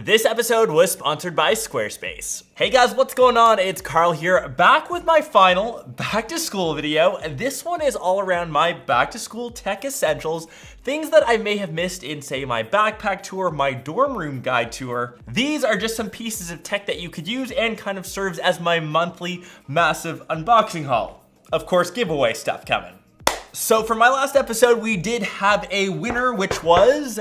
This episode was sponsored by Squarespace. Hey guys, what's going on? It's Carl here, back with my final back to school video. And this one is all around my back to school tech essentials, things that I may have missed in, say, my backpack tour, my dorm room guide tour. These are just some pieces of tech that you could use and kind of serves as my monthly massive unboxing haul. Of course, giveaway stuff coming. So for my last episode, we did have a winner, which was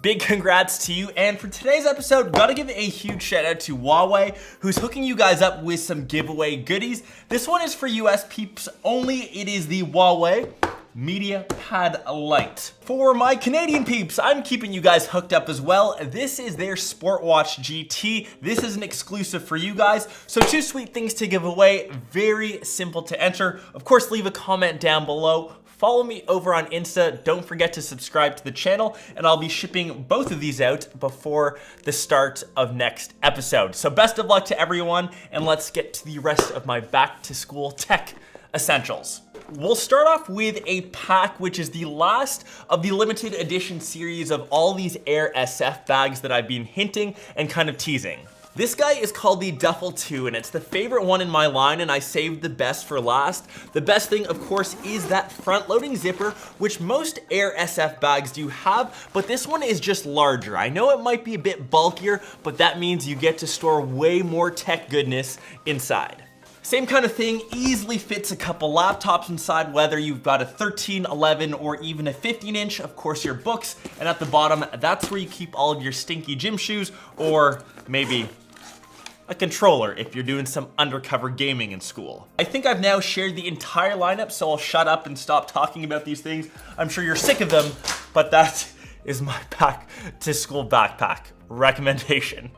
big congrats to you. And for today's episode, gotta give a huge shout out to Huawei, who's hooking you guys up with some giveaway goodies. This one is for US peeps only. It is the Huawei MediaPad Lite. For my Canadian peeps, I'm keeping you guys hooked up as well. This is their SportWatch GT. This is an exclusive for you guys. So 2 sweet things to give away, very simple to enter. Of course, leave a comment down below. Follow me over on Insta. Don't forget to subscribe to the channel, and I'll be shipping both of these out before the start of next episode. So best of luck to everyone, and let's get to the rest of my back to school tech essentials. We'll start off with a pack, which is the last of the limited edition series of all these Air SF bags that I've been hinting and kind of teasing. This guy is called the Duffel 2, and it's the favorite one in my line, and I saved the best for last. The best thing, of course, is that front-loading zipper, which most Air SF bags do have, but this one is just larger. I know it might be a bit bulkier, but that means you get to store way more tech goodness inside. Same kind of thing, easily fits a couple laptops inside, whether you've got a 13, 11, or even a 15-inch, of course your books, and at the bottom, that's where you keep all of your stinky gym shoes, or maybe a controller if you're doing some undercover gaming in school. I think I've now shared the entire lineup, so I'll shut up and stop talking about these things. I'm sure you're sick of them, but that is my back to school backpack recommendation.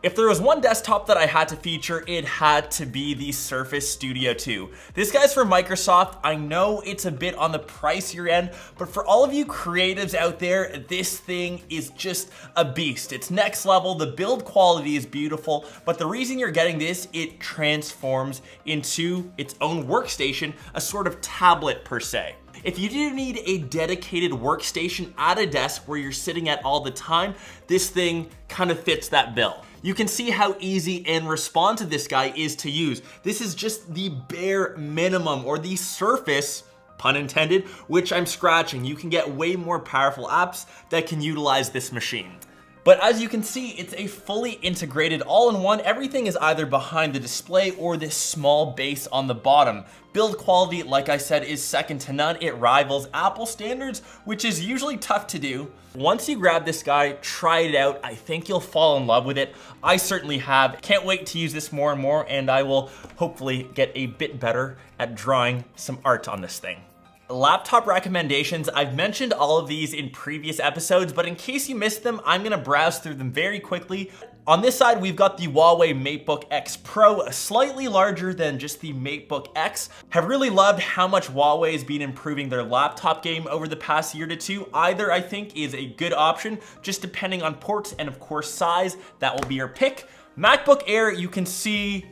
If there was one desktop that I had to feature, it had to be the Surface Studio 2. This guy's for Microsoft. I know it's a bit on the pricier end, but for all of you creatives out there, this thing is just a beast. It's next level. The build quality is beautiful, but the reason you're getting this, it transforms into its own workstation, a sort of tablet per se. If you do need a dedicated workstation at a desk where you're sitting at all the time, this thing kind of fits that bill. You can see how easy and responsive this guy is to use. This is just the bare minimum, or the surface, pun intended, which I'm scratching. You can get way more powerful apps that can utilize this machine. But as you can see, it's a fully integrated all-in-one. Everything is either behind the display or this small base on the bottom. Build quality, like I said, is second to none. It rivals Apple standards, which is usually tough to do. Once you grab this guy, try it out. I think you'll fall in love with it. I certainly have. Can't wait to use this more and more, and I will hopefully get a bit better at drawing some art on this thing. Laptop recommendations, I've mentioned all of these in previous episodes, but in case you missed them, I'm gonna browse through them very quickly. On this side, we've got the Huawei MateBook X Pro, slightly larger than just the MateBook X. Have really loved how much Huawei has been improving their laptop game over the past year to two. Either, I think, is a good option, just depending on ports and of course size, that will be your pick. MacBook Air, you can see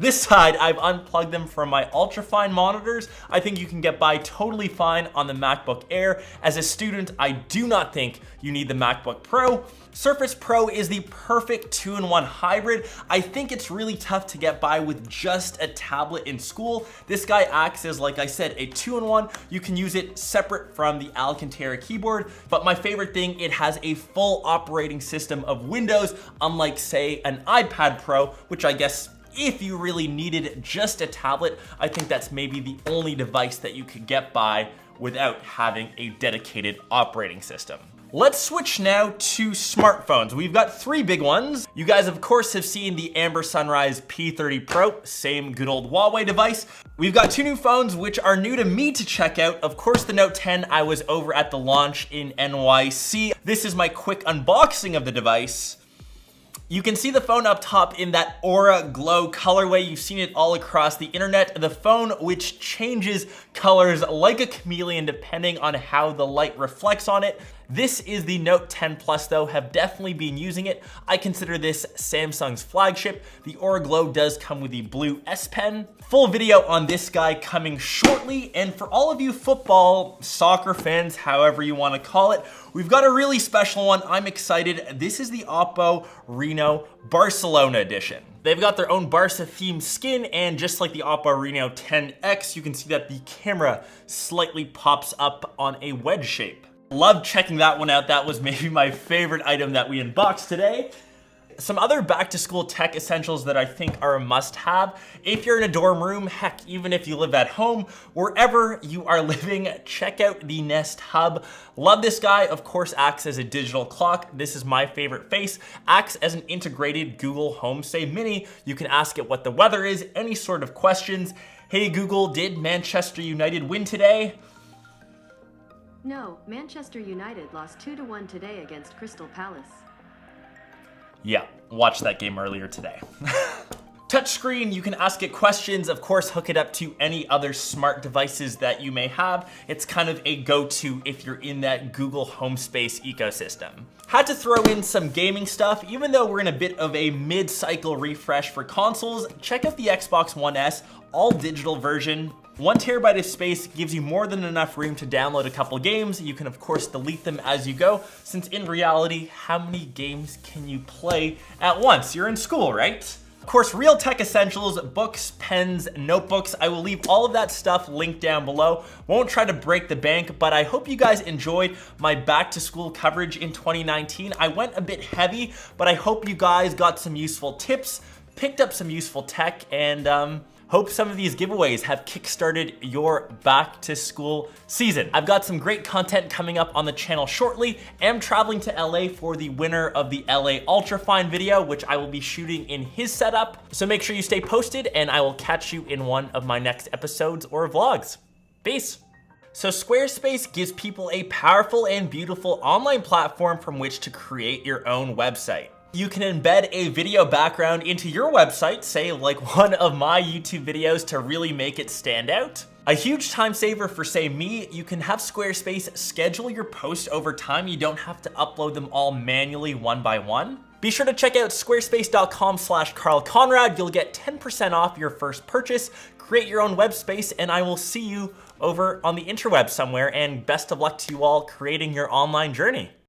this side, I've unplugged them from my ultra-fine monitors. I think you can get by totally fine on the MacBook Air. As a student, I do not think you need the MacBook Pro. Surface Pro is the perfect 2-in-1 hybrid. I think it's really tough to get by with just a tablet in school. This guy acts as, like I said, a 2-in-1. You can use it separate from the Alcantara keyboard, but my favorite thing, it has a full operating system of Windows, unlike, say, an iPad Pro, which I guess if you really needed just a tablet, I think that's maybe the only device that you could get by without having a dedicated operating system. Let's switch now to smartphones. We've got 3 big ones. You guys, of course, have seen the Amber Sunrise P30 Pro, same good old Huawei device. We've got 2 new phones, which are new to me to check out. Of course, the Note 10, I was over at the launch in NYC. This is my quick unboxing of the device. You can see the phone up top in that Aura Glow colorway. You've seen it all across the internet. The phone which changes colors like a chameleon depending on how the light reflects on it. This is the Note 10 Plus though, have definitely been using it. I consider this Samsung's flagship. The Aura Glow does come with the blue S Pen. Full video on this guy coming shortly. And for all of you football, soccer fans, however you want to call it, we've got a really special one. I'm excited. This is the Oppo Reno Barcelona edition. They've got their own Barca themed skin, and just like the Oppo Reno 10X, you can see that the camera slightly pops up on a wedge shape. Love checking that one out. That was maybe my favorite item that we unboxed today. Some other back to school tech essentials that I think are a must have. If you're in a dorm room, heck, even if you live at home, wherever you are living, check out the Nest Hub. Love this guy, of course, acts as a digital clock. This is my favorite face. Acts as an integrated Google Home Say Mini. You can ask it what the weather is, any sort of questions. Hey Google, did Manchester United win today? No, Manchester United lost 2-1 today against Crystal Palace. Yeah, watched that game earlier today. Touchscreen, you can ask it questions, of course, hook it up to any other smart devices that you may have. It's kind of a go-to if you're in that Google Home Space ecosystem. Had to throw in some gaming stuff. Even though we're in a bit of a mid-cycle refresh for consoles, check out the Xbox One S, all digital version. 1 terabyte of space gives you more than enough room to download a couple games. You can of course delete them as you go, since in reality, how many games can you play at once? You're in school, right? Of course, real tech essentials, books, pens, notebooks. I will leave all of that stuff linked down below. Won't try to break the bank, but I hope you guys enjoyed my back to school coverage in 2019. I went a bit heavy, but I hope you guys got some useful tips, picked up some useful tech, and hope some of these giveaways have kickstarted your back to school season. I've got some great content coming up on the channel shortly. Am traveling to LA for the winner of the LA Ultrafine video, which I will be shooting in his setup. So make sure you stay posted and I will catch you in one of my next episodes or vlogs. Peace. So Squarespace gives people a powerful and beautiful online platform from which to create your own website. You can embed a video background into your website, say like one of my YouTube videos, to really make it stand out. A huge time saver for say me, you can have Squarespace schedule your posts over time. You don't have to upload them all manually one by one. Be sure to check out squarespace.com/KarlConrad. You'll get 10% off your first purchase. Create your own web space, and I will see you over on the interweb somewhere, and best of luck to you all creating your online journey.